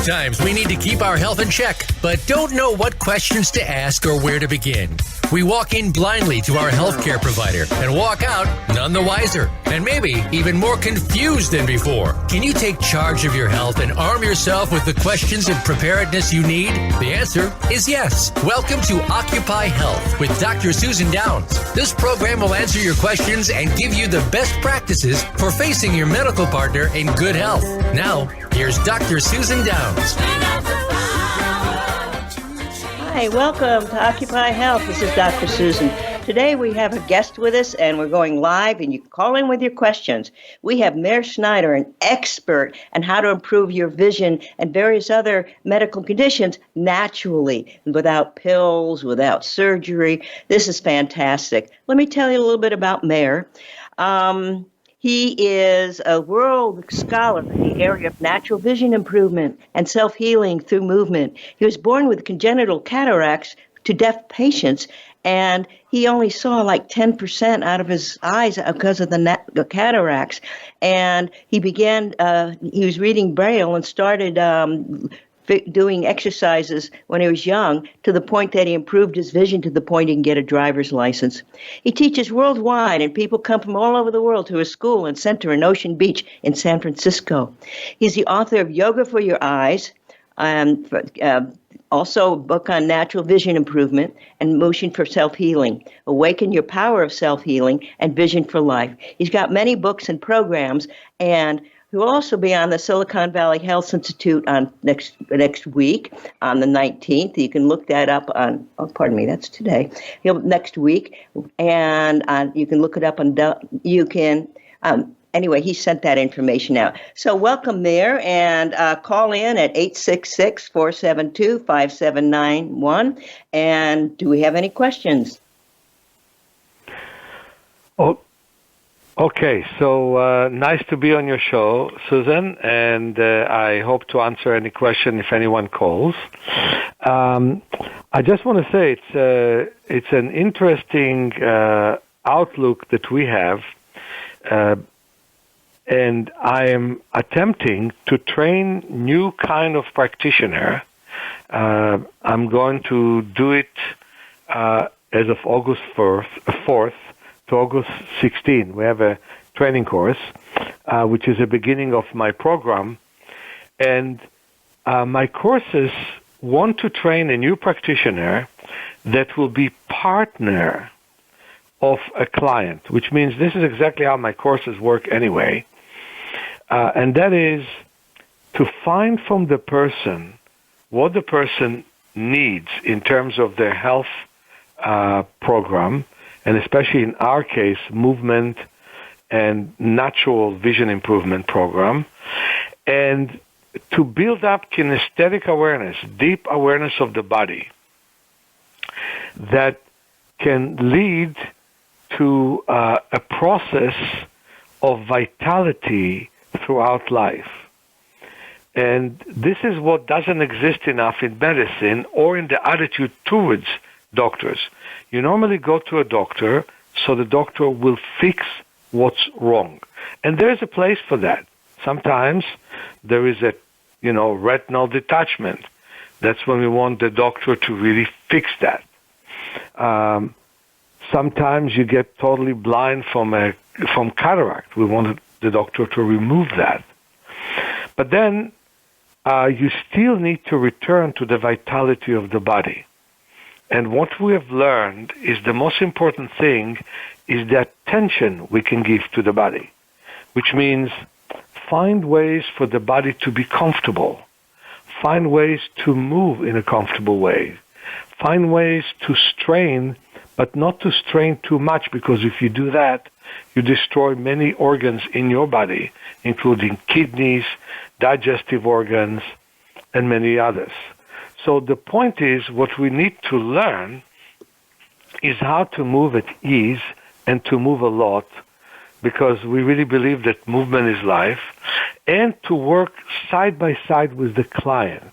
Sometimes we need to keep our health in check, but don't know what questions to ask or where to begin. We walk in blindly to our healthcare provider and walk out none the wiser, and maybe even more confused than before. Can you take charge of your health and arm yourself with the questions and preparedness you need? The answer is yes. Welcome to Occupy Health with Dr. Susan Downs. This program will answer your questions and give you the best practices for facing your medical partner in good health. Now, here's Dr. Susan Downs. Hi, welcome to Occupy Health. This is Dr. Susan. Today we have a guest with us, and we're going live, and you can call in with your questions. We have Meir Schneider, an expert on how to improve your vision and various other medical conditions naturally, without pills, without surgery. This is fantastic. Let me tell you a little bit about Meir. He is a world scholar in the area of natural vision improvement and self-healing through movement. He was born with congenital cataracts to deaf patients, and he only saw like 10% out of his eyes because of the cataracts. And he was reading Braille and started doing exercises when he was young, to the point that he improved his vision to the point he can get a driver's license. He teaches worldwide, and people come from all over the world to his school and center in Ocean Beach in San Francisco. He's the author of Yoga for Your Eyes, also a book on natural vision improvement and motion for self-healing, Awaken Your Power of Self-Healing, and Vision for Life. He's got many books and programs, and he will also be on the Silicon Valley Health Institute on next week on the 19th. You can look that up on, that's today, next week. And you can look it up on, anyway, he sent that information out. So welcome there, and call in at 866-472-5791. And do we have any questions? Okay, so nice to be on your show, Susan, and I hope to answer any question if anyone calls. I just want to say it's an interesting outlook that we have, and I am attempting to train new kind of practitioner. I'm going to do it as of August 4th. To August 16. We have a training course, which is the beginning of my program. And my courses want to train a new practitioner that will be partner of a client, which means this is exactly how my courses work anyway. And that is to find from the person what the person needs in terms of their health program, and especially in our case, movement and natural vision improvement program, and to build up kinesthetic awareness, deep awareness of the body, that can lead to a process of vitality throughout life. And this is what doesn't exist enough in medicine or in the attitude towards doctors. You normally go to a doctor so the doctor will fix what's wrong. And there's a place for that. Sometimes there is a, retinal detachment. That's when we want the doctor to really fix that. Sometimes you get totally blind from cataract. We want the doctor to remove that. But then you still need to return to the vitality of the body. And what we have learned is the most important thing is the attention we can give to the body, which means find ways for the body to be comfortable, find ways to move in a comfortable way, find ways to strain, but not to strain too much, because if you do that, you destroy many organs in your body, including kidneys, digestive organs, and many others. So the point is, what we need to learn is how to move at ease and to move a lot, because we really believe that movement is life, and to work side by side with the client.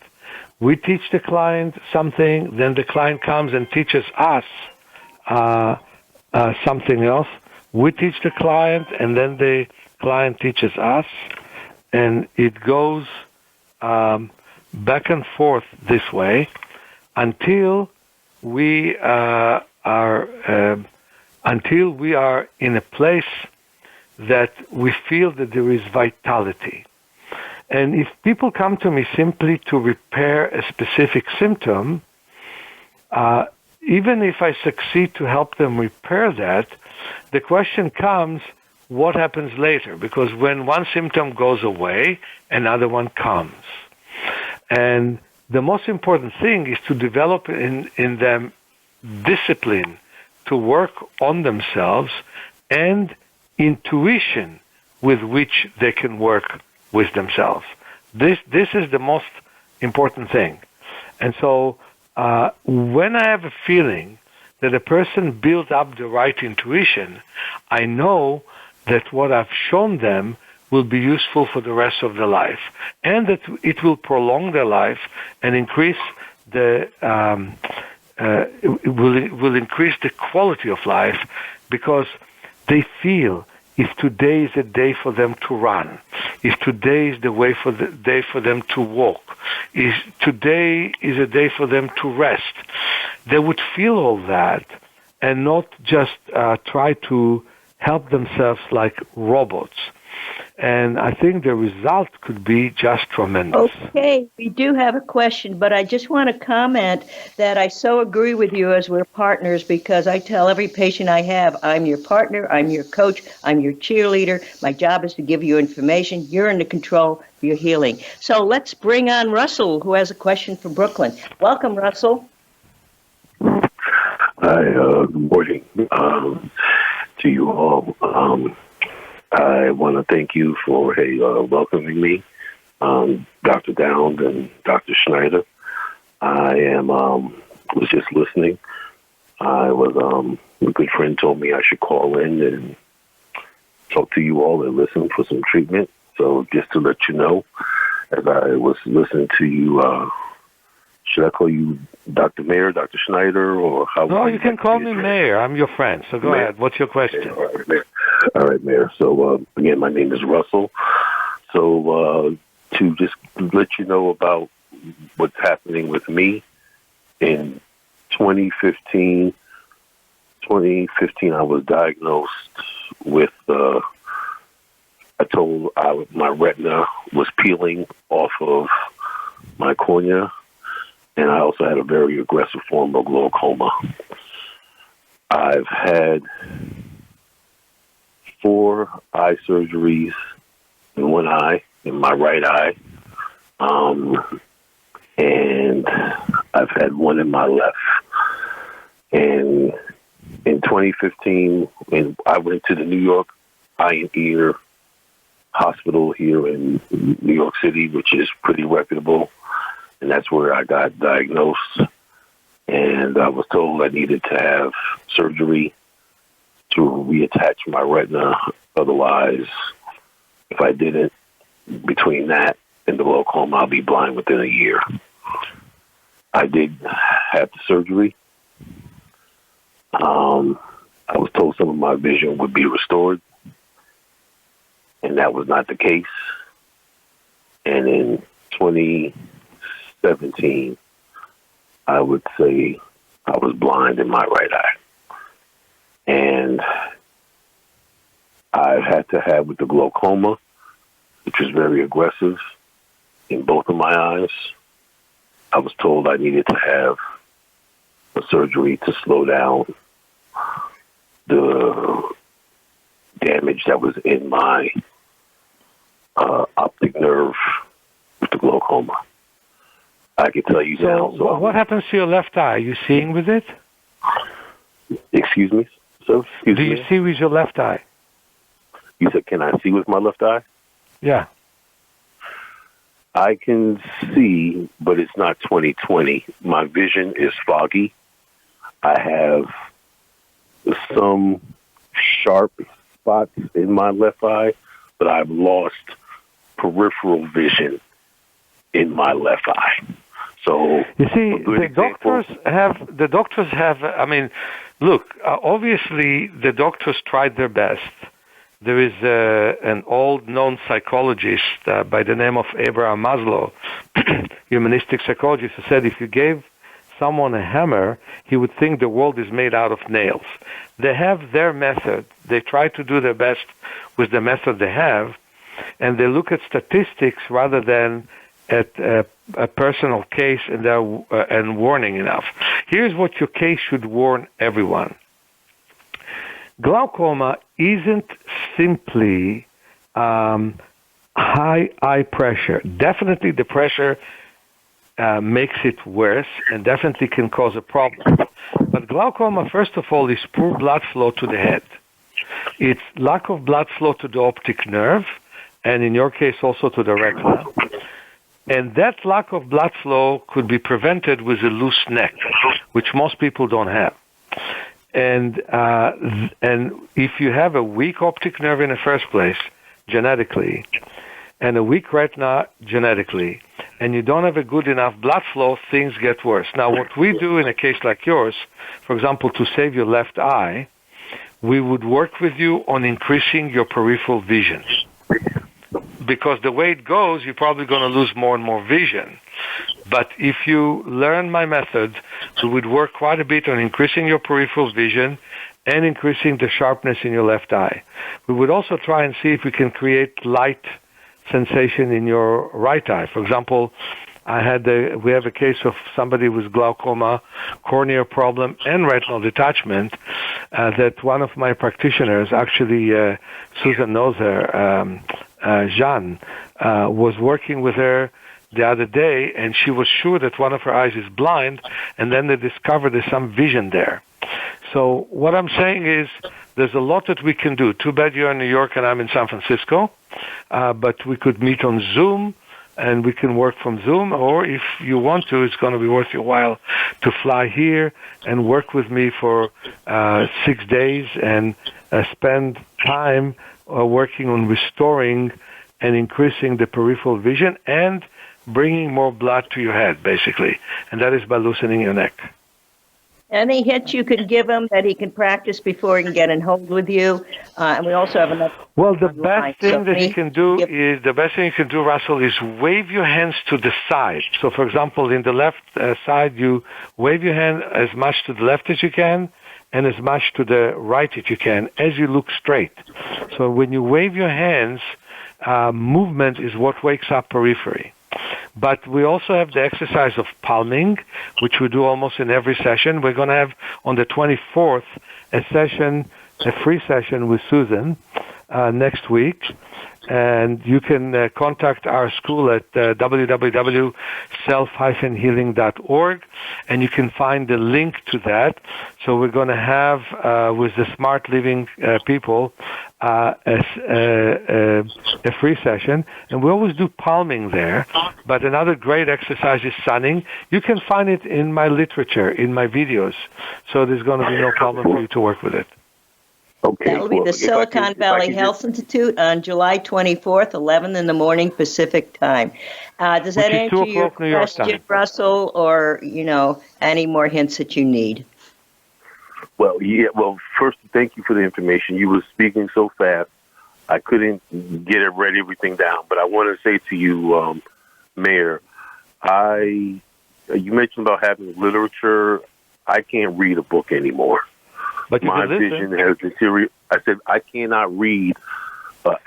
We teach the client something, then the client comes and teaches us something else. We teach the client, and then the client teaches us, and it goes back and forth this way until we are in a place that we feel that there is vitality. And if people come to me simply to repair a specific symptom, even if I succeed to help them repair that, the question comes, what happens later? Because when one symptom goes away, another one comes. And the most important thing is to develop in them discipline to work on themselves and intuition with which they can work with themselves. This is the most important thing. And so when I have a feeling that a person builds up the right intuition, I know that what I've shown them will be useful for the rest of their life, and that it will prolong their life and increase the will increase the quality of life, because they feel if today is a day for them to run, if today is the day for them to walk, if today is a day for them to rest, they would feel all that and not just try to help themselves like robots. And I think the result could be just tremendous. Okay, we do have a question, but I just want to comment that I so agree with you as we're partners, because I tell every patient I have, I'm your partner, I'm your coach, I'm your cheerleader. My job is to give you information. You're in the control for your healing. So let's bring on Russell, who has a question from Brooklyn. Welcome, Russell. Hi, good morning to you all. I want to thank you for welcoming me, Dr. Downs and Dr. Schneider. I was just listening. A good friend told me I should call in and talk to you all and listen for some treatment. So just to let you know, as I was listening to you, should I call you Dr. Meir, Dr. Schneider, or how? No, you can call me Meir. I'm your friend. So go ahead. What's your question? All right, Meir. All right, Meir. So, again, my name is Russell. So, to just let you know about what's happening with me, in 2015, I was diagnosed with, my retina was peeling off of my cornea, and I also had a very aggressive form of glaucoma. I've had 4 eye surgeries in one eye, in my right eye, and I've had one in my left. And in 2015, when I went to the New York Eye and Ear Hospital here in New York City, which is pretty reputable, and that's where I got diagnosed. And I was told I needed to have surgery to reattach my retina. Otherwise, if I didn't, between that and the glaucoma, I'll be blind within a year. I did have the surgery. I was told some of my vision would be restored, and that was not the case. And in 2017, I would say I was blind in my right eye. And I've had to have with the glaucoma, which was very aggressive in both of my eyes. I was told I needed to have a surgery to slow down the damage that was in my optic nerve with the glaucoma. I can tell you now. So what happens to your left eye? Are you seeing with it? Excuse me? So, Do you see with your left eye? You said, can I see with my left eye? Yeah. I can see, but it's not 20/20. My vision is foggy. I have some sharp spots in my left eye, but I've lost peripheral vision in my left eye. So you see, the doctors have. I mean, look. Obviously, the doctors tried their best. There is an old known psychologist by the name of Abraham Maslow humanistic psychologist who said if you gave someone a hammer, he would think the world is made out of nails. They have their method. They try to do their best with the method they have, and they look at statistics rather than at a personal case and warning enough. Here's what your case should warn everyone. Glaucoma isn't simply high eye pressure. Definitely the pressure makes it worse and definitely can cause a problem. But glaucoma, first of all, is poor blood flow to the head. It's lack of blood flow to the optic nerve, and in your case also to the retina. And that lack of blood flow could be prevented with a loose neck, which most people don't have. And if you have a weak optic nerve in the first place, genetically, and a weak retina genetically, and you don't have a good enough blood flow, things get worse. Now, what we do in a case like yours, for example, to save your left eye, we would work with you on increasing your peripheral vision. Because the way it goes, you're probably going to lose more and more vision. But if you learn my method, we would work quite a bit on increasing your peripheral vision and increasing the sharpness in your left eye. We would also try and see if we can create light sensation in your right eye. For example, we have a case of somebody with glaucoma, corneal problem, and retinal detachment that one of my practitioners, actually Susan knows her, Jeanne, was working with her the other day, and she was sure that one of her eyes is blind, and then they discovered there's some vision there. So what I'm saying is there's a lot that we can do. Too bad you're in New York and I'm in San Francisco, but we could meet on Zoom, and we can work from Zoom, or if you want to, it's going to be worth your while to fly here and work with me for 6 days and spend time working on restoring and increasing the peripheral vision and bringing more blood to your head, basically. And that is by loosening your neck. Any hits you can give him that he can practice before he can get in hold with you? And we also have another. Well, the best thing that you can do Russell, is wave your hands to the side. So, for example, in the left side, you wave your hand as much to the left as you can and as much to the right as you can as you look straight. So when you wave your hands, movement is what wakes up periphery. But we also have the exercise of palming, which we do almost in every session. We're going to have on the 24th a free session with Susan next week. And you can contact our school at www.self-healing.org, and you can find the link to that. So we're going to have, with the Smart Living people, a free session. And we always do palming there. But another great exercise is sunning. You can find it in my literature, in my videos. So there's going to be no problem for you to work with it. Okay. That will be the Silicon Valley Health Institute on July 24th, 11 in the morning Pacific time. Does that answer your question, Russell, or, any more hints that you need? Well, yeah. Well, first, thank you for the information. You were speaking so fast, I couldn't write everything down. But I want to say to you, Meir, you mentioned about having literature. I can't read a book anymore. But my vision has deteriorated. I said I cannot read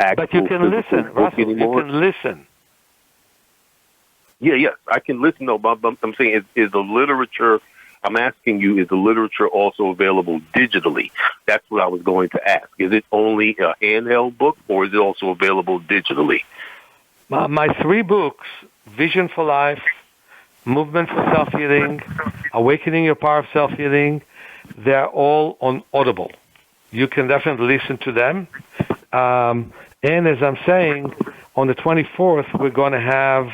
actual. But you can listen, Russell. Anymore. You can listen. Yeah, I can listen. No, but I'm saying is the literature. I'm asking you, is the literature also available digitally? That's what I was going to ask. Is it only a handheld book, or is it also available digitally? My 3 books: Vision for Life, Movement for Self-Healing, Awakening Your Power of Self-Healing. They're all on Audible. You can definitely listen to them. And as I'm saying, on the 24th, we're going to have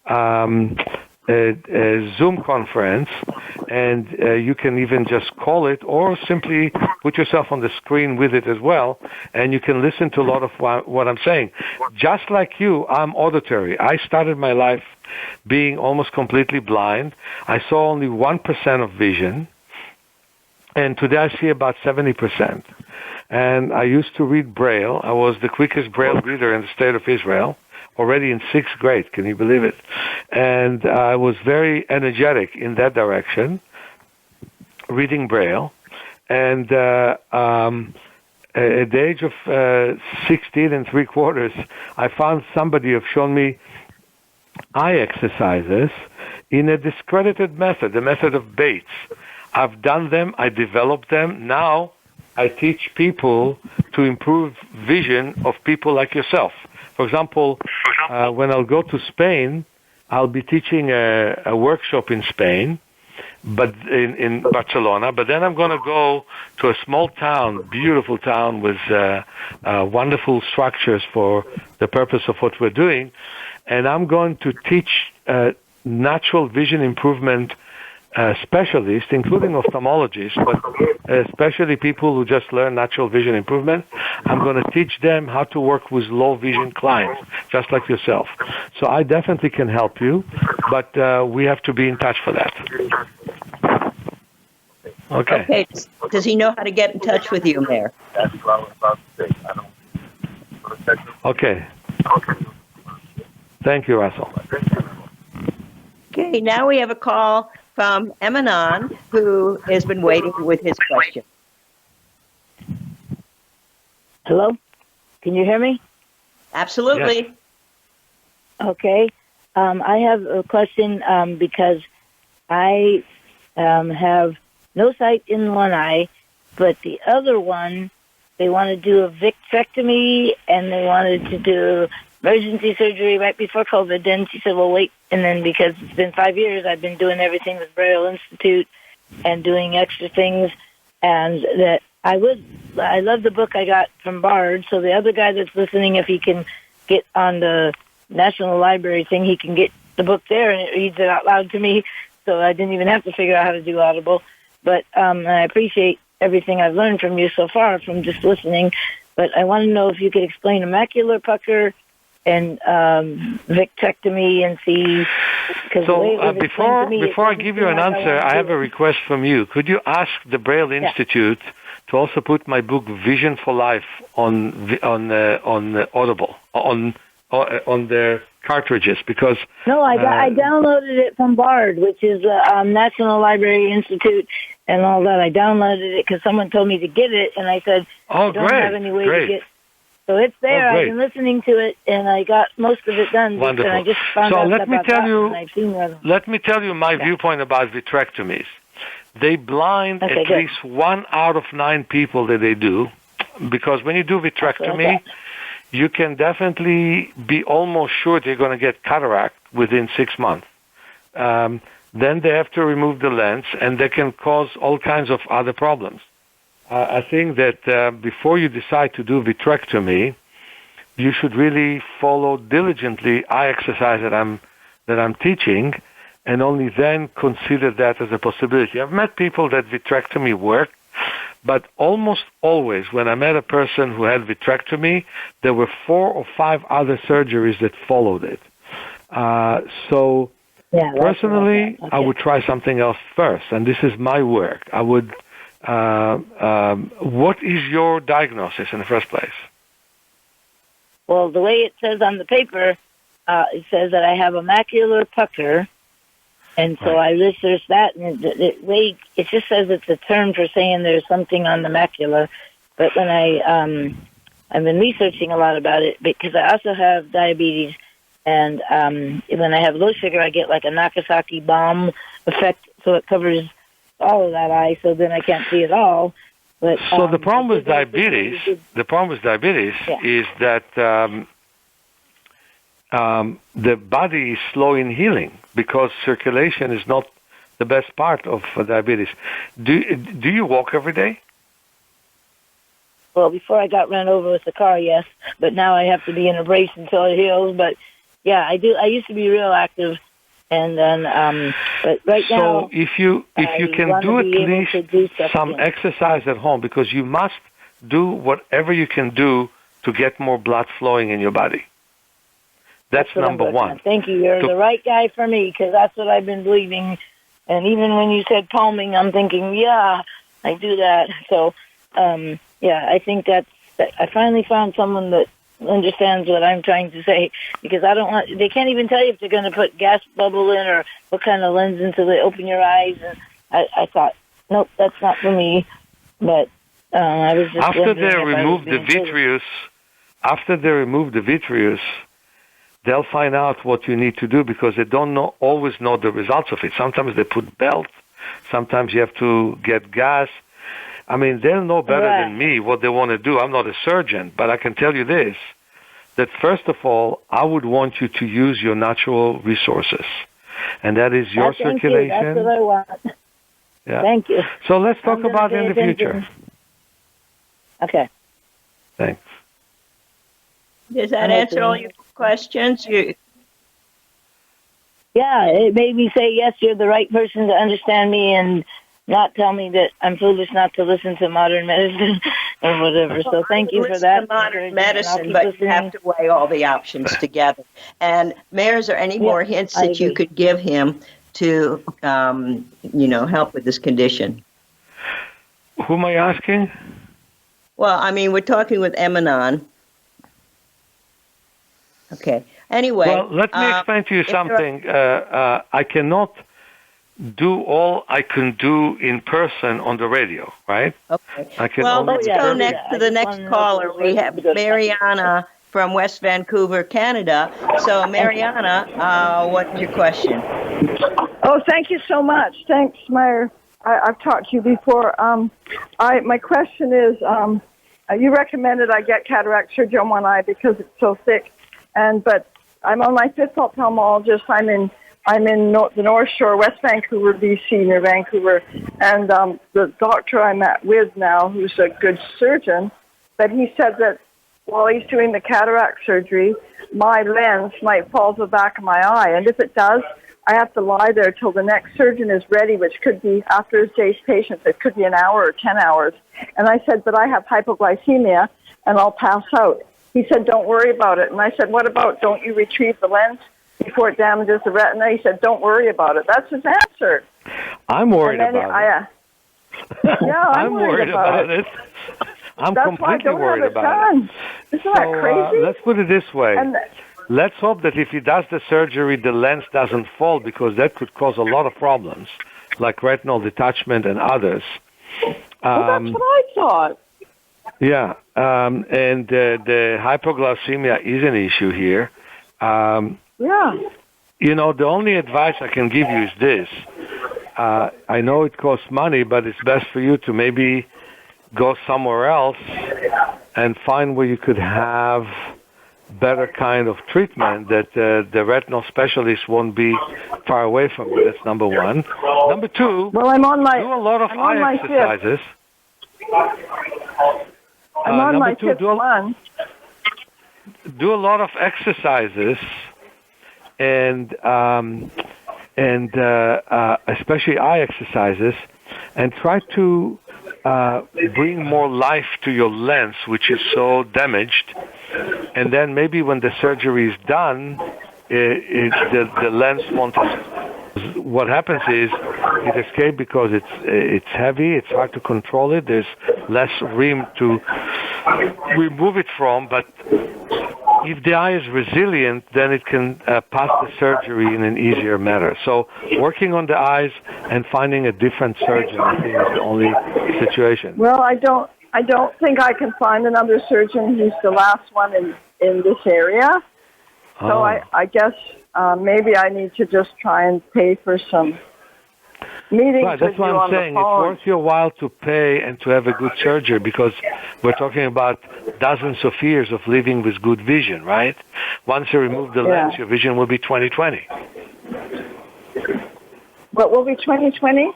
a Zoom conference, and you can even just call it or simply put yourself on the screen with it as well, and you can listen to a lot of what I'm saying. Just like you, I'm auditory. I started my life being almost completely blind. I saw only 1% of vision. And today I see about 70%. And I used to read Braille. I was the quickest Braille reader in the state of Israel. already in sixth grade. Can you believe it? And I was very energetic in that direction, reading Braille. And at the age of 16 and 3/4, I found somebody who shown me eye exercises in a discredited method, the method of Bates. I've done them, I developed them. Now I teach people to improve vision of people like yourself. For example, when I'll go to Spain, I'll be teaching a workshop in Spain, but in Barcelona. But then I'm going to go to a small town, beautiful town with wonderful structures for the purpose of what we're doing, and I'm going to teach natural vision improvement specialists, including ophthalmologists, but especially people who just learn natural vision improvement. I'm going to teach them how to work with low vision clients, just like yourself. So I definitely can help you, but we have to be in touch for that. Okay. Does he know how to get in touch with you, Meir? That's what I was about to say. Okay. Thank you, Russell. Okay, now we have a call from Emanon, who has been waiting with his question. Hello? Can you hear me? Absolutely. Yes. Okay. I have a question because I have no sight in one eye, but the other one, they want to do a vitrectomy, and they wanted to do emergency surgery right before COVID. Then she said, well, wait. And then because it's been 5 years, I've been doing everything with Braille Institute and doing extra things. And that I love the book I got from Bard. So the other guy that's listening, if he can get on the National Library thing, he can get the book there, and it reads it out loud to me. So I didn't even have to figure out how to do Audible. But I appreciate everything I've learned from you so far from just listening. But I want to know if you could explain a macular pucker and vitrectomy and see. So before I give you an answer, I have a request from you. Could you ask the Braille Institute to also put my book Vision for Life on Audible on their cartridges? Because I downloaded it from Bard, which is the National Library Institute and all that. I downloaded it because someone told me to get it, and I said I don't have any way to get. So it's there. I've been listening to it, and I got most of it done. Wonderful. And I just found out let me tell you my viewpoint about vitrectomies. They blind at least 1 out of 9 people that they do, because when you do vitrectomy, you can definitely be almost sure they're going to get cataract within 6 months. Then they have to remove the lens, and they can cause all kinds of other problems. I think that before you decide to do vitrectomy, you should really follow diligently eye exercise that I'm teaching, and only then consider that as a possibility. I've met people that vitrectomy worked, but almost always when I met a person who had vitrectomy, there were 4 or 5 other surgeries that followed it. Personally, I would try something else first, and this is my work. I would. What is your diagnosis in the first place? Well, the way it says on the paper, it says that I have a macular pucker, and so I researched that, and it just says it's a term for saying there's something on the macula. But when I've been researching a lot about it because I also have diabetes, and when I have low sugar, I get like a Nagasaki bomb effect, so it covers all of that eye, so then I can't see it all. But so the problem with diabetes, is that the body is slow in healing because circulation is not the best part of diabetes. Do you walk every day? Well, before I got run over with the car, yes, but now I have to be in a brace until it heals. But yeah, I do. I used to be real active. And then, but right now, so if you can do at least some exercise at home, because you must do whatever you can do to get more blood flowing in your body. That's number one. Thank you. You're the right guy for me, because that's what I've been believing. And even when you said palming, I'm thinking, yeah, I do that. So, I think I finally found someone that understands what I'm trying to say, because I don't want. They can't even tell you if they're going to put gas bubble in or what kind of lens until they open your eyes. And I thought, nope, that's not for me. But I was just after wondering they if remove the vitreous. After they remove the vitreous, they'll find out what you need to do because they don't always know the results of it. Sometimes they put belt. Sometimes you have to get gas. I mean, they'll know better than me what they want to do. I'm not a surgeon, but I can tell you this, that first of all, I would want you to use your natural resources, and that is your circulation. That's what I want. Yeah. Thank you. So let's talk about it in the future. Okay. Thanks. Does that answer all your questions? Yeah, it made me say, yes, you're the right person to understand me and not tell me that I'm foolish not to listen to modern medicine or whatever. So thank you for that. To modern medicine, but you have to weigh all the options together. And Meir, is there any more hints that you could give him to, help with this condition? Who am I asking? Well, I mean, we're talking with Emanon. Okay. Anyway. Well, let me explain to you something. I cannot do all I can do in person on the radio, right? Okay. Well, let's go next to the next caller. We have Mariana from West Vancouver, Canada. So, Mariana, what's your question? Oh, thank you so much. Thanks, Meir. I've talked to you before. My question is, you recommended I get cataract surgery on one eye because it's so thick. But I'm on my fifth ophthalmologist. I'm in the North Shore, West Vancouver, BC, near Vancouver. And the doctor I'm with now, who's a good surgeon, but he said that while he's doing the cataract surgery, my lens might fall to the back of my eye. And if it does, I have to lie there till the next surgeon is ready, which could be after his day's patients. It could be an hour or 10 hours. And I said, but I have hypoglycemia, and I'll pass out. He said, don't worry about it. And I said, what about, don't you retrieve the lens before it damages the retina? He said, don't worry about it. That's his answer. I'm worried about it. Yeah, I'm worried about it. I'm completely worried about it. Isn't that crazy? Let's put it this way. Let's hope that if he does the surgery, the lens doesn't fall, because that could cause a lot of problems, like retinal detachment and others. Well, that's what I thought. Yeah, and the hypoglycemia is an issue here. Yeah. The only advice I can give you is this. I know it costs money, but it's best for you to maybe go somewhere else and find where you could have better kind of treatment that the retinal specialist won't be far away from you. That's number one. Number two, well, I'm on my, do a lot of eye exercises. I'm on my fifth one. Do a lot of exercises, and especially eye exercises, and try to bring more life to your lens, which is so damaged. And then maybe when the surgery is done, the lens won't. What happens is it escapes because it's heavy, it's hard to control it, there's less room to remove it from, but if the eye is resilient, then it can pass the surgery in an easier manner. So working on the eyes and finding a different surgeon, I think, is the only situation. Well, I don't think I can find another surgeon who's the last one in this area. So I guess maybe I need to just try and pay for some meetings right, that's with what you I'm on saying. the phone. It's worth your while to pay and to have a good surgery, because we're talking about dozens of years of living with good vision, right? Once you remove the lens, your vision will be 20/20. What will be 20/20?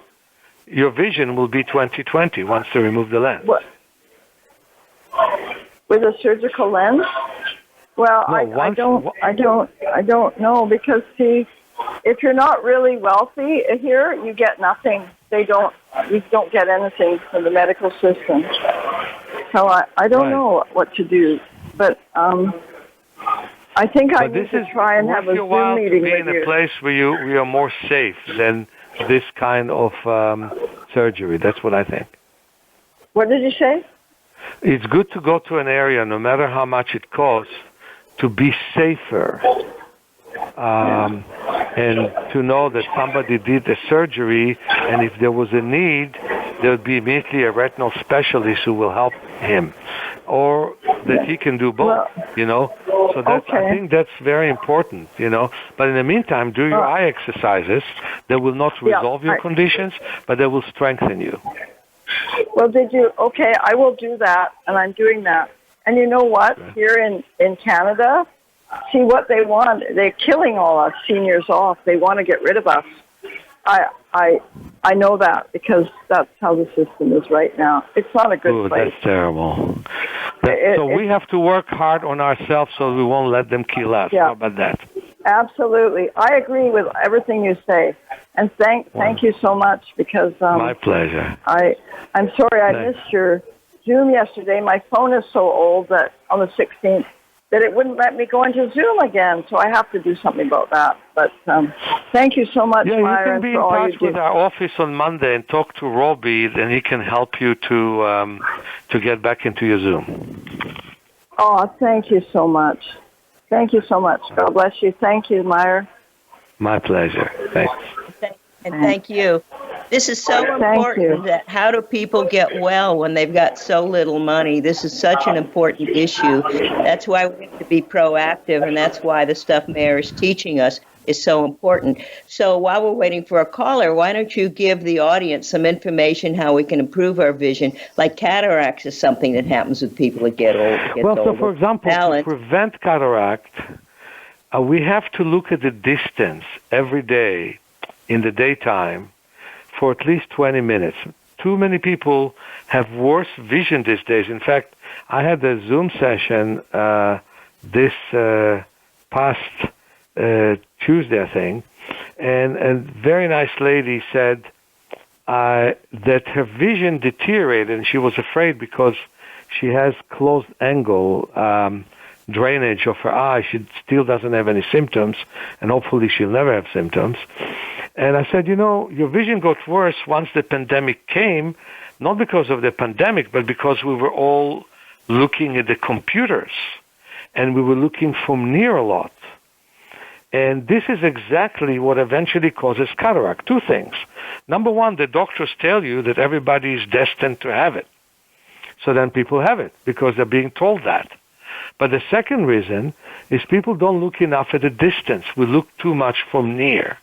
Your vision will be 20/20 once you remove the lens. What? With a surgical lens? Well, no, I don't know, because see, if you're not really wealthy here, you get nothing. You don't get anything from the medical system. So I don't know what to do, but I think I need to try and have a Zoom meeting with you. To be in a place where you are more safe than this kind of surgery. That's what I think. What did you say? It's good to go to an area, no matter how much it costs, to be safer. And to know that somebody did the surgery, and if there was a need, there would be immediately a retinal specialist who will help him, or that he can do both, So that's, I think that's very important, But in the meantime, do your eye exercises. They will not resolve your conditions, but they will strengthen you. Well, okay, I will do that, and I'm doing that. And you know what? Here in Canada, see what they want. They're killing all us seniors off. They want to get rid of us. I know that because that's how the system is right now. It's not a good place. That's terrible. So we have to work hard on ourselves so we won't let them kill us. Yeah. How about that? Absolutely. I agree with everything you say. And thank you so much because my pleasure. I'm sorry I missed your Zoom yesterday. My phone is so old that on the 16th that it wouldn't let me go into Zoom again, so I have to do something about that. But thank you so much, Meir, you can be in touch with our office on Monday and talk to Robbie, and he can help you to get back into your Zoom. Oh, thank you so much. Thank you so much. God bless you. Thank you, Meir. My pleasure. Thanks. And thank you. This is so important that how do people get well when they've got so little money? This is such an important issue. That's why we have to be proactive, and that's why the stuff Meir is teaching us is so important. So while we're waiting for a caller, why don't you give the audience some information how we can improve our vision? Like cataracts is something that happens with people that get old. So for example, to prevent cataract, we have to look at the distance every day in the daytime for at least 20 minutes. Too many people have worse vision these days. In fact, I had a Zoom session this past Tuesday, I think, and a very nice lady said that her vision deteriorated, and she was afraid because she has closed angle drainage of her eye. She still doesn't have any symptoms, and hopefully she'll never have symptoms. And I said, your vision got worse once the pandemic came, not because of the pandemic, but because we were all looking at the computers, and we were looking from near a lot. And this is exactly what eventually causes cataract. Two things. Number one, the doctors tell you that everybody is destined to have it. So then people have it because they're being told that. But the second reason is people don't look enough at the distance. We look too much from near.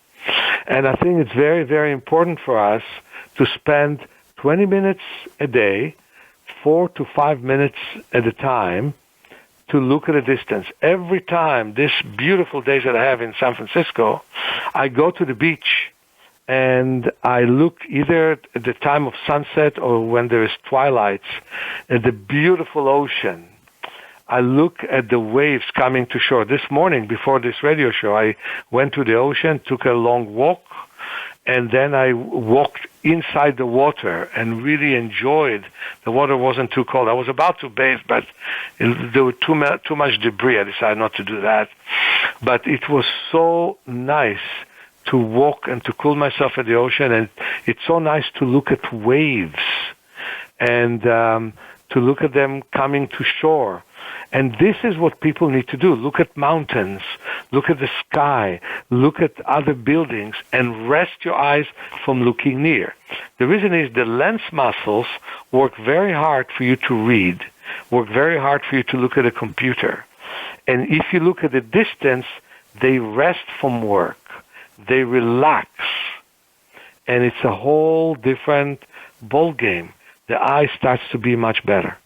And I think it's very, very important for us to spend 20 minutes a day, 4 to 5 minutes at a time, to look at a distance. Every time, this beautiful days that I have in San Francisco, I go to the beach and I look either at the time of sunset or when there is twilight at the beautiful ocean. I look at the waves coming to shore. This morning, before this radio show, I went to the ocean, took a long walk, and then I walked inside the water and really enjoyed. The water wasn't too cold. I was about to bathe, but there was too much debris. I decided not to do that. But it was so nice to walk and to cool myself at the ocean, and it's so nice to look at waves and to look at them coming to shore. And this is what people need to do. Look at mountains, look at the sky, look at other buildings, and rest your eyes from looking near. The reason is the lens muscles work very hard for you to read, work very hard for you to look at a computer. And if you look at the distance, they rest from work. They relax. And it's a whole different ball game. The eye starts to be much better.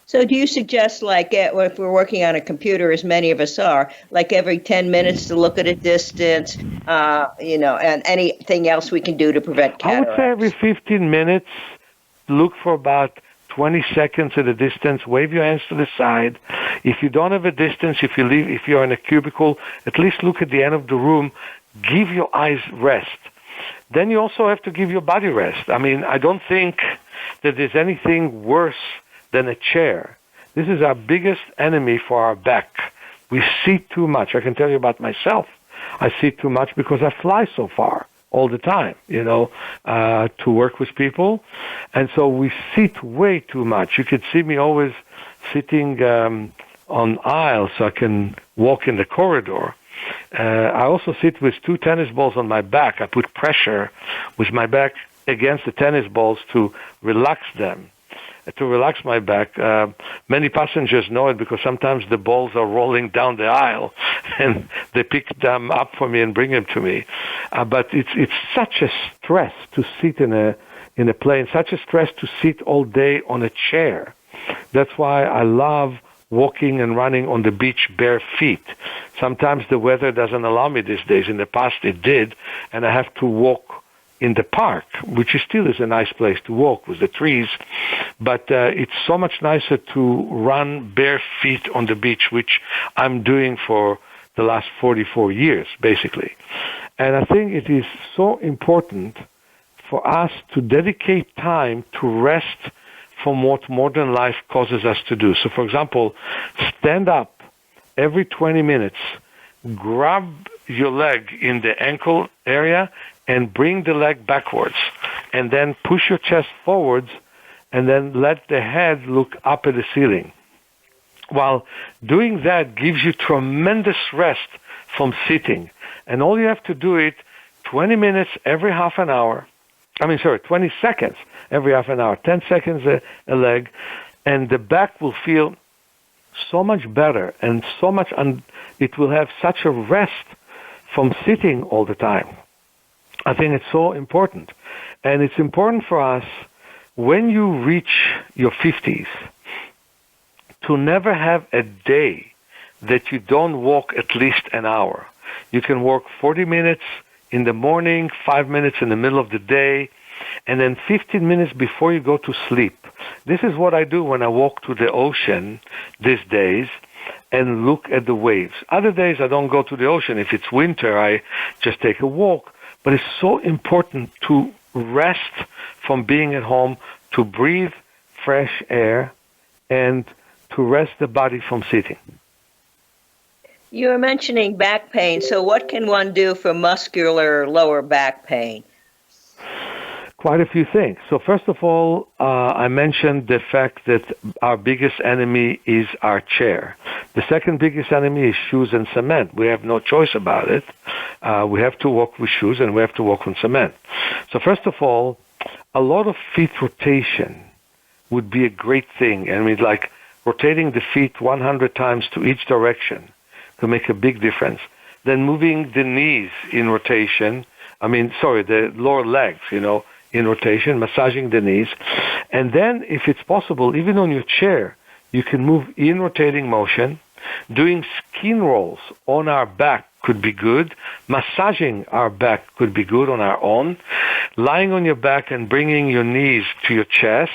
So do you suggest, like, if we're working on a computer, as many of us are, like every 10 minutes to look at a distance, and anything else we can do to prevent cataracts? I would say every 15 minutes, look for about 20 seconds at a distance, wave your hands to the side. If you don't have a distance, if you're in a cubicle, at least look at the end of the room, give your eyes rest. Then you also have to give your body rest. I mean, I don't think that there's anything worse than a chair. This is our biggest enemy for our back. We sit too much. I can tell you about myself. I sit too much because I fly so far all the time, to work with people. And so we sit way too much. You could see me always sitting on aisles so I can walk in the corridor. I also sit with 2 tennis balls on my back. I put pressure with my back against the tennis balls to relax them, to relax my back. Many passengers know it because sometimes the balls are rolling down the aisle and they pick them up for me and bring them to me. But it's such a stress to sit in a plane, such a stress to sit all day on a chair. That's why I love walking and running on the beach bare feet. Sometimes the weather doesn't allow me these days. In the past it did, and I have to walk in the park, which still is a nice place to walk with the trees, but it's so much nicer to run bare feet on the beach, which I'm doing for the last 44 years, basically. And I think it is so important for us to dedicate time to rest from what modern life causes us to do. So, for example, stand up every 20 minutes, grab your leg in the ankle area, and bring the leg backwards, and then push your chest forwards, and then let the head look up at the ceiling. While doing that gives you tremendous rest from sitting. And all you have to do it 20 minutes every half an hour. 20 seconds every half an hour, 10 seconds a leg, and the back will feel so much better and so much, it will have such a rest from sitting all the time. I think it's so important. And it's important for us, when you reach your 50s, to never have a day that you don't walk at least an hour. You can walk 40 minutes in the morning, 5 minutes in the middle of the day, and then 15 minutes before you go to sleep. This is what I do when I walk to the ocean these days and look at the waves. Other days I don't go to the ocean. If it's winter, I just take a walk. But it's so important to rest from being at home, to breathe fresh air, and to rest the body from sitting. You were mentioning back pain. So what can one do for muscular lower back pain? Quite a few things. So first of all, I mentioned the fact that our biggest enemy is our chair. The second biggest enemy is shoes and cement. We have no choice about it. We have to walk with shoes and we have to walk on cement. So first of all, a lot of feet rotation would be a great thing. Like rotating the feet 100 times to each direction to make a big difference. Then moving the knees in rotation. The lower legs, in rotation, massaging the knees. And then, if it's possible, even on your chair, you can move in rotating motion. Doing skin rolls on our back could be good. Massaging our back could be good on our own. Lying on your back and bringing your knees to your chest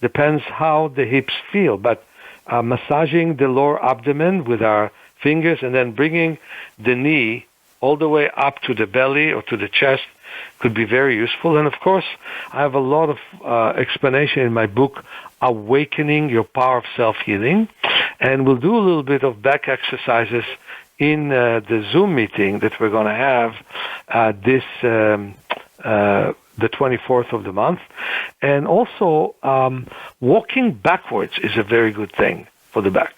depends how the hips feel. But massaging the lower abdomen with our fingers and then bringing the knee all the way up to the belly or to the chest could be very useful. And of course, I have a lot of explanation in my book, Awakening Your Power of Self-Healing. And we'll do a little bit of back exercises in the Zoom meeting that we're going to have the 24th of the month. And also, walking backwards is a very good thing for the back.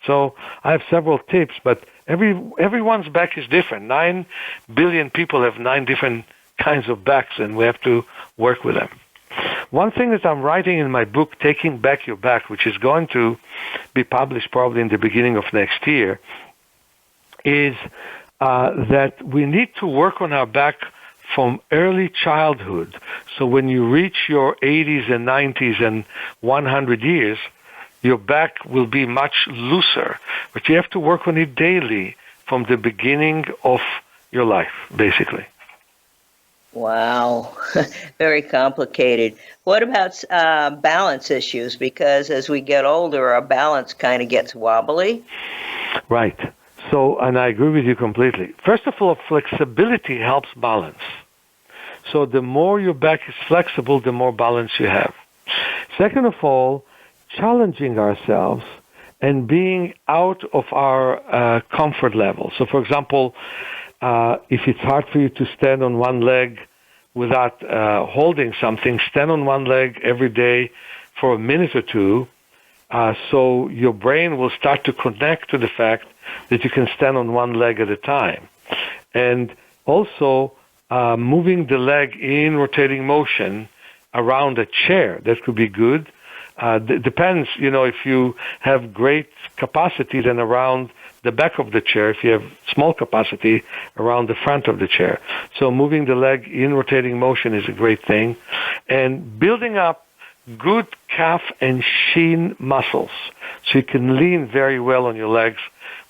So I have several tips, but everyone's back is different. 9 billion people have 9 different kinds of backs, and we have to work with them. One thing that I'm writing in my book, Taking Back Your Back, which is going to be published probably in the beginning of next year, is that we need to work on our back from early childhood. So when you reach your 80s and 90s and 100 years, your back will be much looser. But you have to work on it daily from the beginning of your life, basically. Wow, very complicated. What about balance issues? Because as we get older, our balance kind of gets wobbly. Right. So, and I agree with you completely. First of all, flexibility helps balance. So the more your back is flexible, the more balance you have. Second of all, challenging ourselves and being out of our comfort level. So, for example, if it's hard for you to stand on one leg without holding something, stand on one leg every day for a minute or two, so your brain will start to connect to the fact that you can stand on one leg at a time. And also moving the leg in rotating motion around a chair, that could be good. Depends, if you have great capacity, then around the back of the chair. If you have small capacity, around the front of the chair. So moving the leg in rotating motion is a great thing. And building up good calf and shin muscles so you can lean very well on your legs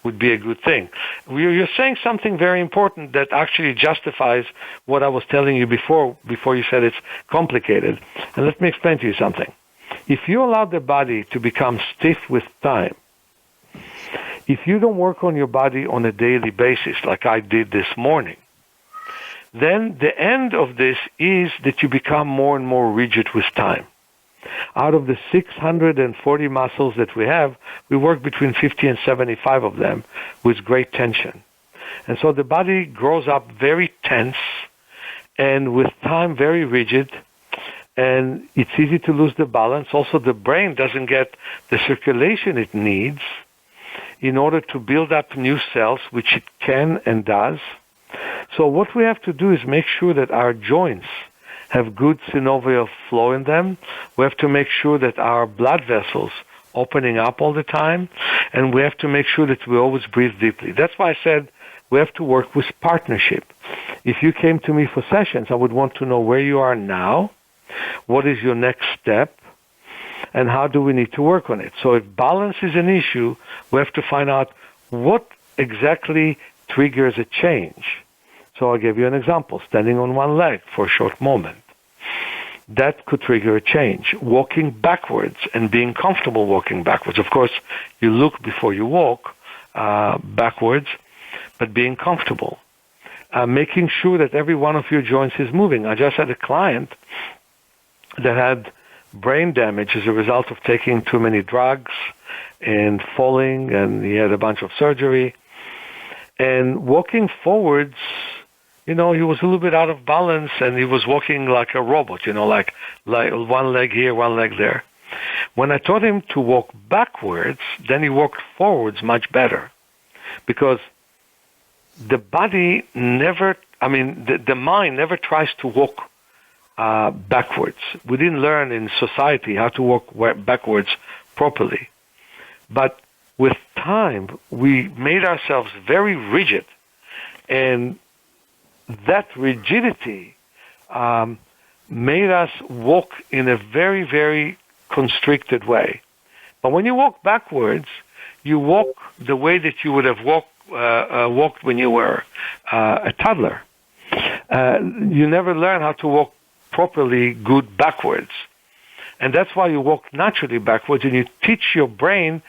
would be a good thing. You're saying something very important that actually justifies what I was telling you before you said it's complicated. And let me explain to you something. If you allow the body to become stiff with time, if you don't work on your body on a daily basis like I did this morning, then the end of this is that you become more and more rigid with time. Out of the 640 muscles that we have, we work between 50 and 75 of them with great tension. And so the body grows up very tense and with time very rigid, and it's easy to lose the balance. Also, the brain doesn't get the circulation it needs in order to build up new cells, which it can and does. So what we have to do is make sure that our joints have good synovial flow in them. We have to make sure that our blood vessels opening up all the time, and we have to make sure that we always breathe deeply. That's why I said we have to work with partnership. If you came to me for sessions, I would want to know where you are now, what is your next step, and how do we need to work on it. So if balance is an issue, we have to find out what exactly triggers a change. So I'll give you an example. Standing on one leg for a short moment. That could trigger a change. Walking backwards and being comfortable walking backwards. Of course, you look before you walk backwards, but being comfortable. Making sure that every one of your joints is moving. I just had a client that had brain damage as a result of taking too many drugs and falling, and he had a bunch of surgery. And walking forwards, he was a little bit out of balance, and he was walking like a robot, like one leg here, one leg there. When I taught him to walk backwards, then he walked forwards much better. Because the body the mind never tries to walk backwards. We didn't learn in society how to walk backwards properly. But with time, we made ourselves very rigid, and that rigidity made us walk in a very, very constricted way. But when you walk backwards, you walk the way that you would have walked when you were a toddler. You never learn how to walk properly good backwards. And that's why you walk naturally backwards, and you teach your brain,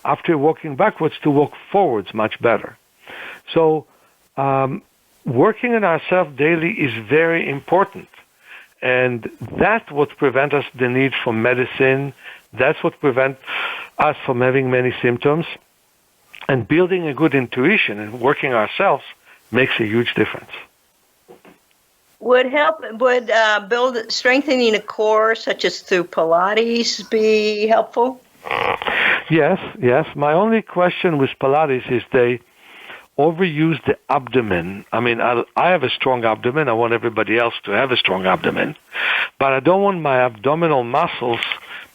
after walking backwards, to walk forwards much better. So working on ourselves daily is very important. And that's what prevents us the need for medicine. That's what prevents us from having many symptoms. And building a good intuition and working ourselves makes a huge difference. Would strengthening a core, such as through Pilates, be helpful? Yes. My only question with Pilates is they overuse the abdomen. I have a strong abdomen. I want everybody else to have a strong abdomen. But I don't want my abdominal muscles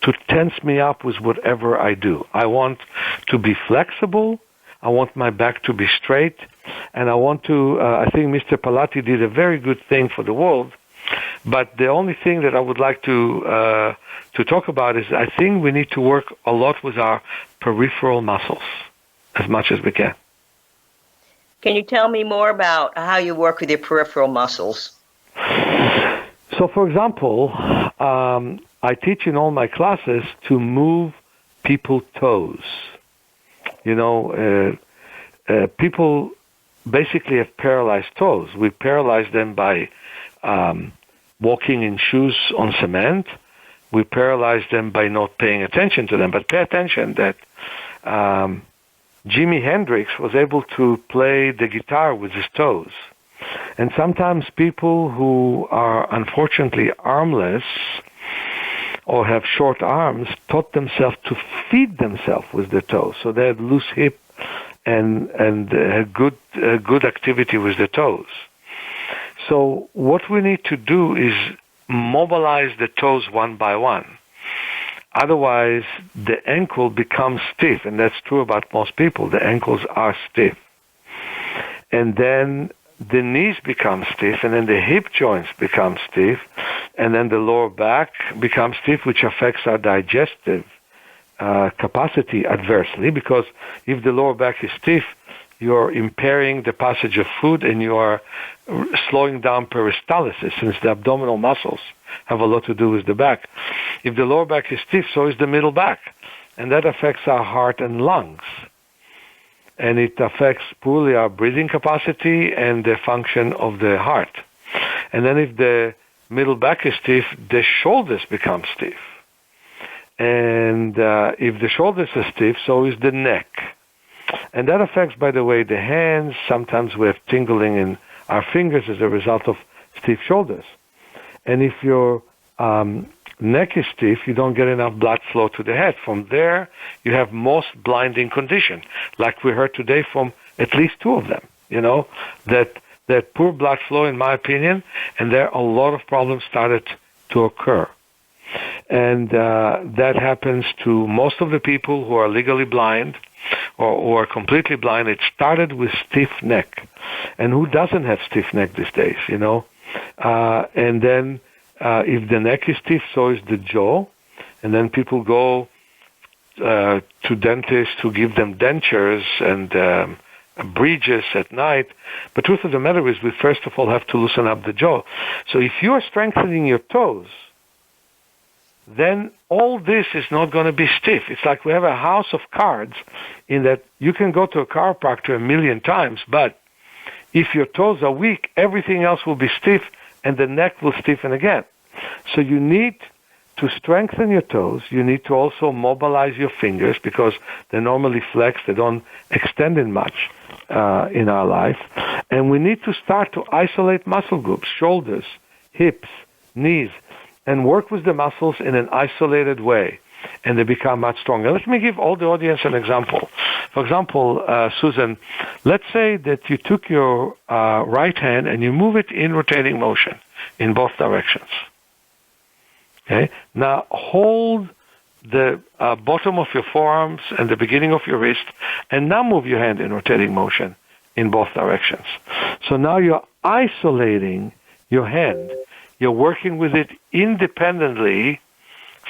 to tense me up with whatever I do. I want to be flexible. I want my back to be straight. And I want to, I think Mr. Pilati did a very good thing for the world. But the only thing that I would like to talk about is I think we need to work a lot with our peripheral muscles as much as we can. Can you tell me more about how you work with your peripheral muscles? So, for example, I teach in all my classes to move people's toes. People basically have paralyzed toes. We paralyze them by walking in shoes on cement. We paralyze them by not paying attention to them. But pay attention that Jimi Hendrix was able to play the guitar with his toes. And sometimes people who are unfortunately armless or have short arms taught themselves to feed themselves with their toes. So they had loose hip and had good activity with the toes. So what we need to do is mobilize the toes one by one. Otherwise, the ankle becomes stiff, and that's true about most people. The ankles are stiff. And then the knees become stiff, and then the hip joints become stiff, and then the lower back becomes stiff, which affects our digestive capacity adversely, because if the lower back is stiff, you're impairing the passage of food and you are slowing down peristalsis, since the abdominal muscles have a lot to do with the back. If the lower back is stiff, so is the middle back, and that affects our heart and lungs. And it affects poorly our breathing capacity and the function of the heart. And then if the middle back is stiff, the shoulders become stiff. And if the shoulders are stiff, so is the neck. And that affects, by the way, the hands. Sometimes we have tingling in our fingers as a result of stiff shoulders. And if your neck is stiff, you don't get enough blood flow to the head. From there, you have most blinding condition, like we heard today from at least two of them, that poor blood flow, in my opinion, and there a lot of problems started to occur. And that happens to most of the people who are legally blind or completely blind. It started with stiff neck. And who doesn't have stiff neck these days, And then if the neck is stiff, so is the jaw. And then people go to dentists to give them dentures and bridges at night. But truth of the matter is, we first of all have to loosen up the jaw. So if you're strengthening your toes, then all this is not going to be stiff. It's like we have a house of cards, in that you can go to a chiropractor 1,000,000 times, but if your toes are weak, everything else will be stiff and the neck will stiffen again. So you need to strengthen your toes. You need to also mobilize your fingers, because they're normally flexed. They don't extend in much in our life. And we need to start to isolate muscle groups, shoulders, hips, knees, and work with the muscles in an isolated way, and they become much stronger. Let me give all the audience an example. For example, Susan, let's say that you took your right hand and you move it in rotating motion in both directions. Okay? Now hold the bottom of your forearms and the beginning of your wrist, and now move your hand in rotating motion in both directions. So now you're isolating your hand. You're working with it independently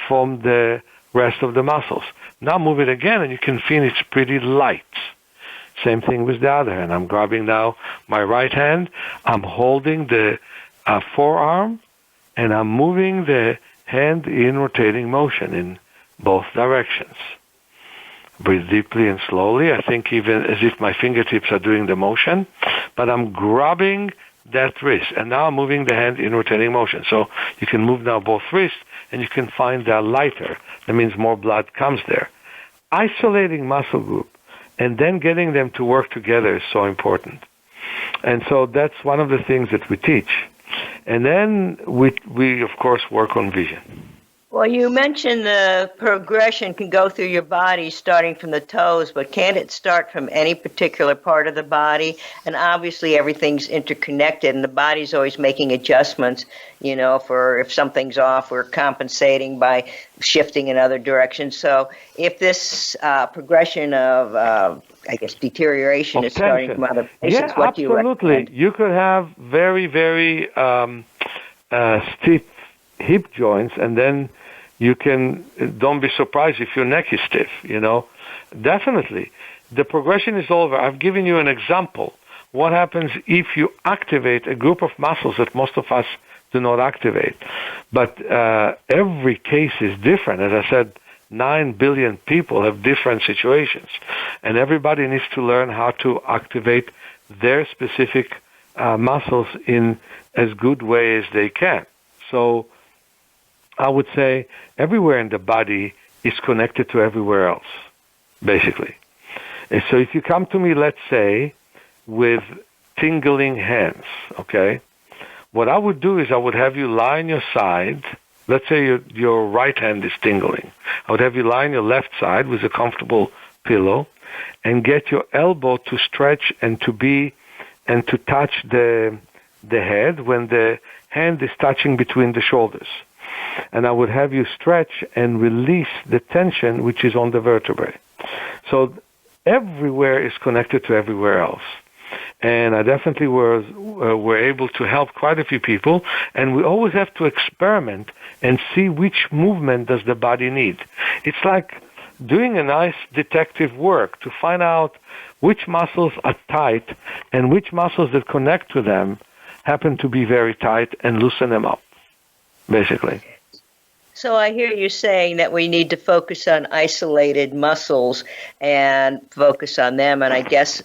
from the rest of the muscles. Now move it again, and you can feel it's pretty light. Same thing with the other hand. I'm grabbing now my right hand. I'm holding the forearm, and I'm moving the hand in rotating motion in both directions. Breathe deeply and slowly. I think even as if my fingertips are doing the motion, but I'm grabbing that wrist, and now I'm moving the hand in rotating motion. So you can move now both wrists, and you can find they're lighter. That means more blood comes there. Isolating muscle group and then getting them to work together is so important. And so that's one of the things that we teach. And then we of course work on vision. Well, you mentioned the progression can go through your body starting from the toes, but can't it start from any particular part of the body? And obviously everything's interconnected, and the body's always making adjustments, for if something's off, we're compensating by shifting in other directions. So if this progression of, deterioration is starting from other patients, what do you recommend? Absolutely. You could have very, very stiff hip joints, and then don't be surprised if your neck is stiff, Definitely. The progression is over. I've given you an example. What happens if you activate a group of muscles that most of us do not activate? But every case is different. As I said, 9 billion people have different situations, and everybody needs to learn how to activate their specific muscles in as good way as they can. So I would say everywhere in the body is connected to everywhere else, basically. And so if you come to me, let's say, with tingling hands, okay? What I would do is I would have you lie on your side. Let's say your right hand is tingling. I would have you lie on your left side with a comfortable pillow and get your elbow to stretch and to touch the head when the hand is touching between the shoulders. And I would have you stretch and release the tension which is on the vertebrae. So everywhere is connected to everywhere else. And I definitely were able to help quite a few people. And we always have to experiment and see which movement does the body need. It's like doing a nice detective work to find out which muscles are tight and which muscles that connect to them happen to be very tight and loosen them up, basically. So I hear you saying that we need to focus on isolated muscles and focus on them. And I guess,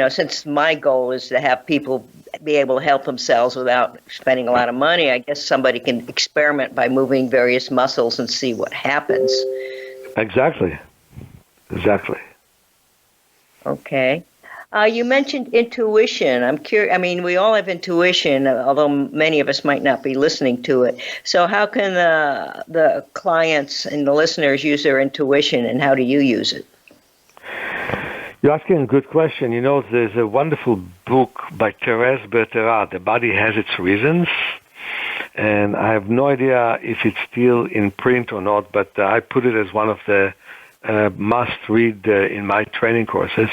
since my goal is to have people be able to help themselves without spending a lot of money, I guess somebody can experiment by moving various muscles and see what happens. Exactly. Okay. You mentioned intuition. I'm curious. I mean, we all have intuition, although many of us might not be listening to it. So how can the clients and the listeners use their intuition, and how do you use it? You're asking a good question. There's a wonderful book by Thérèse Bertherat, The Body Has Its Reasons. And I have no idea if it's still in print or not, but I put it as one of the must-read in my training courses.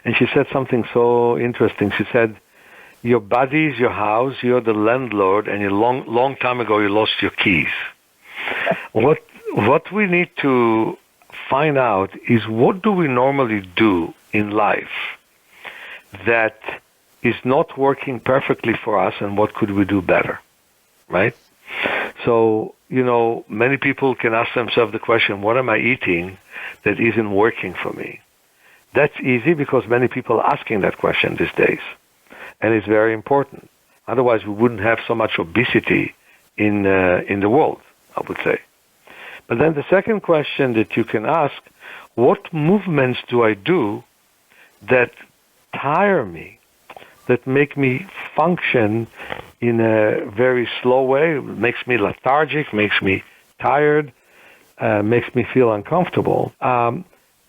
And she said something so interesting. She said, your body is your house, you're the landlord, and a long time ago you lost your keys. What we need to find out is what do we normally do in life that is not working perfectly for us, and what could we do better, right? So, many people can ask themselves the question, what am I eating that isn't working for me? That's easy because many people are asking that question these days. And it's very important. Otherwise, we wouldn't have so much obesity in the world, I would say. But then the second question that you can ask, what movements do I do that tire me, that make me function in a very slow way, makes me lethargic, makes me tired, makes me feel uncomfortable.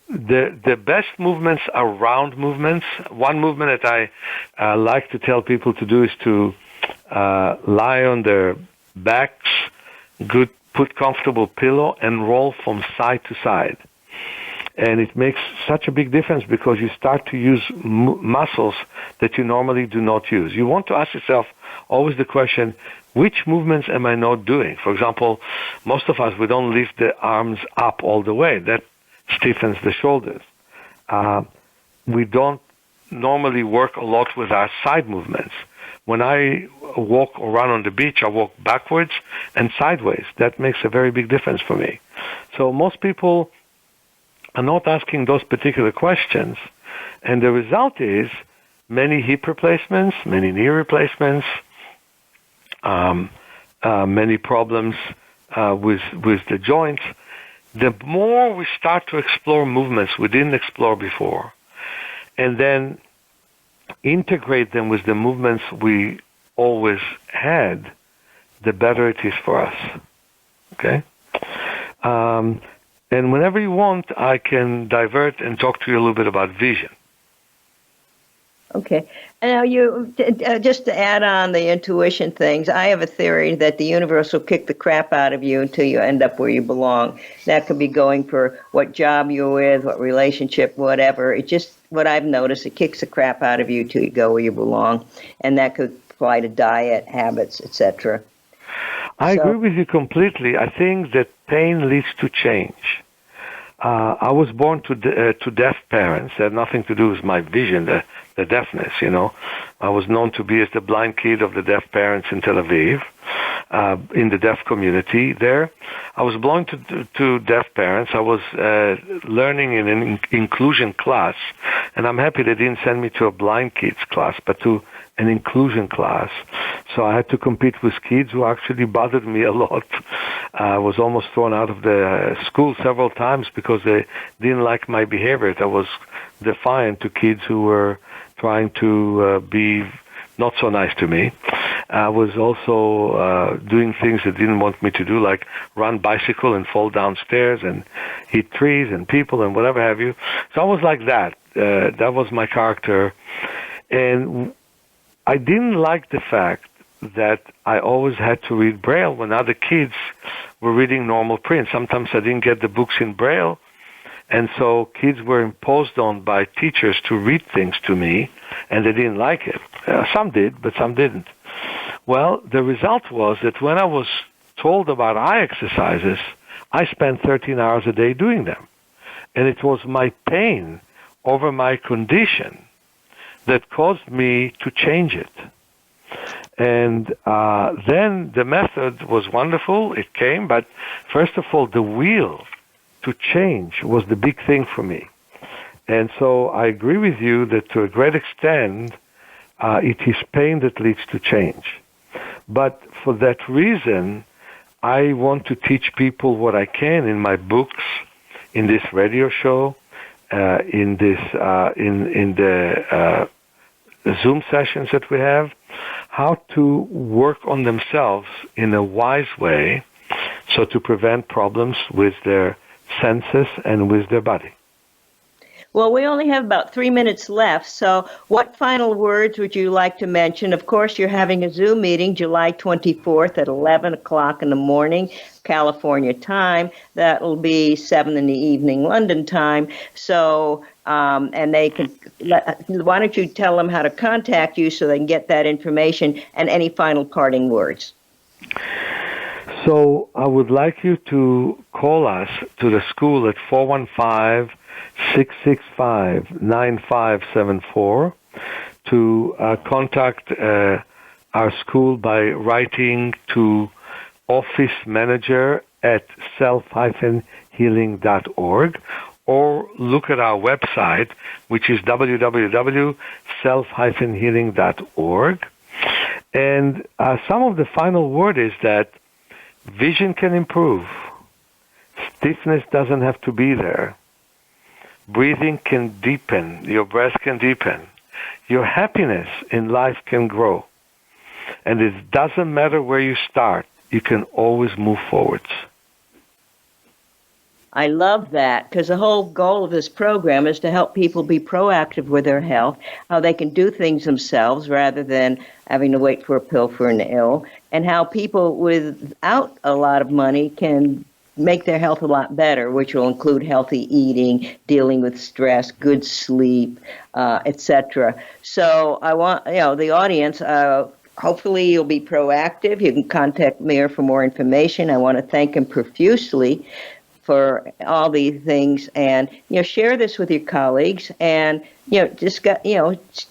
The best movements are round movements. One movement that I like to tell people to do is to lie on their backs, put comfortable pillow, and roll from side to side. And it makes such a big difference because you start to use muscles that you normally do not use. You want to ask yourself always the question, which movements am I not doing? For example, most of us, we don't lift the arms up all the way. That stiffens the shoulders. We don't normally work a lot with our side movements. When I walk or run on the beach, I walk backwards and sideways. That makes a very big difference for me. So most people are not asking those particular questions, and the result is many hip replacements, many knee replacements, many problems with the joints. The more we start to explore movements we didn't explore before, and then integrate them with the movements we always had, the better it is for us. Okay? And whenever you want, I can divert and talk to you a little bit about vision. Okay. And now just to add on the intuition things, I have a theory that the universe will kick the crap out of you until you end up where you belong. That could be going for what job you're with, what relationship, whatever. It just, what I've noticed, it kicks the crap out of you till you go where you belong. And that could apply to diet, habits, etc. I agree with you completely. I think that pain leads to change. I was born to deaf parents. It had nothing to do with my vision, the deafness, I was known to be as the blind kid of the deaf parents in Tel Aviv. in the deaf community there. I was belonging to deaf parents. I was learning in an inclusion class, and I'm happy they didn't send me to a blind kids class, but to an inclusion class. So I had to compete with kids who actually bothered me a lot. I was almost thrown out of the school several times because they didn't like my behavior. I was defiant to kids who were trying to be not so nice to me. I was also doing things that didn't want me to do, like run bicycle and fall downstairs and hit trees and people and whatever have you. So I was like that. That was my character. And I didn't like the fact that I always had to read Braille when other kids were reading normal print. Sometimes I didn't get the books in Braille, and so kids were imposed on by teachers to read things to me, and they didn't like it. Some did, but some didn't. Well, the result was that when I was told about eye exercises, I spent 13 hours a day doing them. And it was my pain over my condition that caused me to change it. And then the method was wonderful. It came, but first of all, the will to change was the big thing for me. And so I agree with you that to a great extent, it is pain that leads to change. But for that reason, I want to teach people what I can in my books, in this radio show, in the Zoom sessions that we have, how to work on themselves in a wise way, so to prevent problems with their senses and with their body. Well, we only have about 3 minutes left, so what final words would you like to mention? Of course, you're having a Zoom meeting July 24th at 11 o'clock in the morning, California time. That will be 7 in the evening, London time. So, and they can, why don't you tell them how to contact you so they can get that information, and any final parting words? So I would like you to call us to the school at 415-665-9574 to contact our school by writing to officemanager@self-healing.org, or look at our website, which is www.self-healing.org. And some of the final word is that vision can improve. Stiffness doesn't have to be there. Breathing can deepen. Your breath can deepen. Your happiness in life can grow. And it doesn't matter where you start. You can always move forwards. I love that, because the whole goal of this program is to help people be proactive with their health, how they can do things themselves rather than having to wait for a pill for an ill, and how people without a lot of money can make their health a lot better, which will include healthy eating, dealing with stress, good sleep, etc. So I want, the audience, hopefully you'll be proactive. You can contact Meir for more information. I want to thank him profusely for all these things, and share this with your colleagues, and just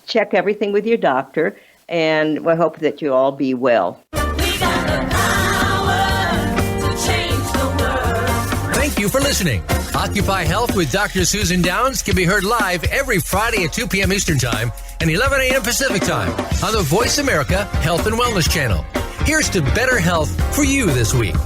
check everything with your doctor, and we hope that you all be well. Thank you for listening. Occupy Health with Dr. Susan Downs can be heard live every Friday at 2 p.m. Eastern Time and 11 a.m. Pacific Time on the Voice America Health and Wellness Channel. Here's to better health for you this week.